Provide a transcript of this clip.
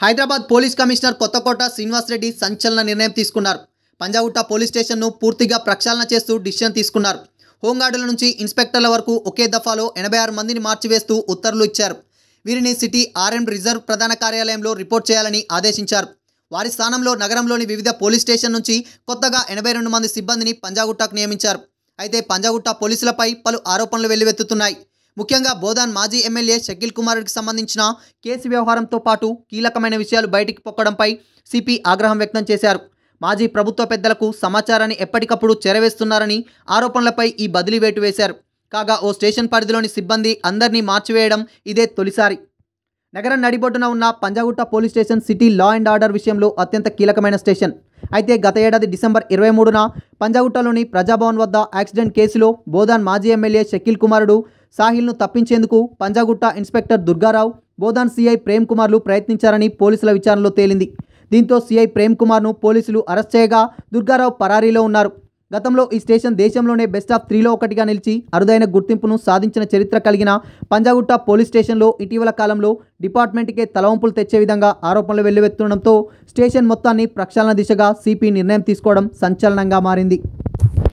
Hyderabad police commissioner Kothakota Srinivas Reddy సంచలన నిర్ణయం తీసుకున్నారు. పంజాగుట్ట పోలీస్ స్టేషన్ను పూర్తిగా ప్రక్షాళన చేస్తూ డిసిషన్ తీసుకున్నారు. హోంగార్డుల నుంచి ఇన్స్పెక్టర్ల వరకు ఒకే దఫాలో 86 మందిని మార్చివేస్తూ ఉత్తర్వులు ఇచ్చారు. వీరిని సిటీ ఆర్ఎం రిజర్వ్ ప్రధాన కార్యాలయంలో రిపోర్ట్ చేయాలని ఆదేశించారు. వారి స్థానంలో నగరంలోని వివిధ పోలీస్ స్టేషన్ నుంచి కొత్తగా 82 మంది సిబ్బందిని పంజాగుట్టకు నియమించారు. అయితే పంజాగుట్ట పోలీసులపై పలు ఆరోపణలు వెల్లువెత్తుతున్నాయి. ముఖ్యంగా బోధాన్ మాజీ ఎమ్మెల్యే షకీల్ కుమార్కి సంబంధించిన కేసు వ్యవహారంతో పాటు కీలకమైన విషయాలు బయటికి పొక్కడంపై సిపి ఆగ్రహం వ్యక్తం చేశారు. మాజీ ప్రభుత్వ పెద్దలకు సమాచారాన్ని ఎప్పటికప్పుడు చెరవేస్తున్నారని ఆరోపణలపై ఈ బదిలీ వేటు వేశారు. కాగా ఓ స్టేషన్ పరిధిలోని సిబ్బంది అందరినీ మార్చివేయడం ఇదే తొలిసారి. నగరం నడిబొడ్డున ఉన్న Panjagutta police station city law and order విషయంలో అత్యంత కీలకమైన స్టేషన్. అయితే గత ఏడాది డిసెంబర్ 23న పంజాగుట్టలోని ప్రజాభవన్ వద్ద యాక్సిడెంట్ కేసులో బోధాన్ మాజీ ఎమ్మెల్యే షకీల్ కుమారుడు సాహిల్ను తప్పించేందుకు పంజాగుట్ట ఇన్స్పెక్టర్ దుర్గారావు, బోధాన్ సిఐ ప్రేమ్ కుమార్లు ప్రయత్నించారని పోలీసుల విచారణలో తేలింది. దీంతో సిఐ ప్రేమ్ కుమార్ను పోలీసులు అరెస్ట్ చేయగా దుర్గారావు పరారీలో ఉన్నారు. గతంలో ఈ స్టేషన్ దేశంలోనే బెస్ట్ ఆఫ్ 3లో ఒకటిగా నిలిచి అరుదైన గుర్తింపును సాధించిన చరిత్ర కలిగిన పంజాగుట్ట పోలీస్ స్టేషన్లో ఇటీవల కాలంలో డిపార్ట్మెంట్కే తలవంపులు తెచ్చే విధంగా ఆరోపణలు వెల్లువెత్తుండడంతో స్టేషన్ మొత్తాన్ని ప్రక్షాళన దిశగా సిపి నిర్ణయం తీసుకోవడం సంచలనంగా మారింది.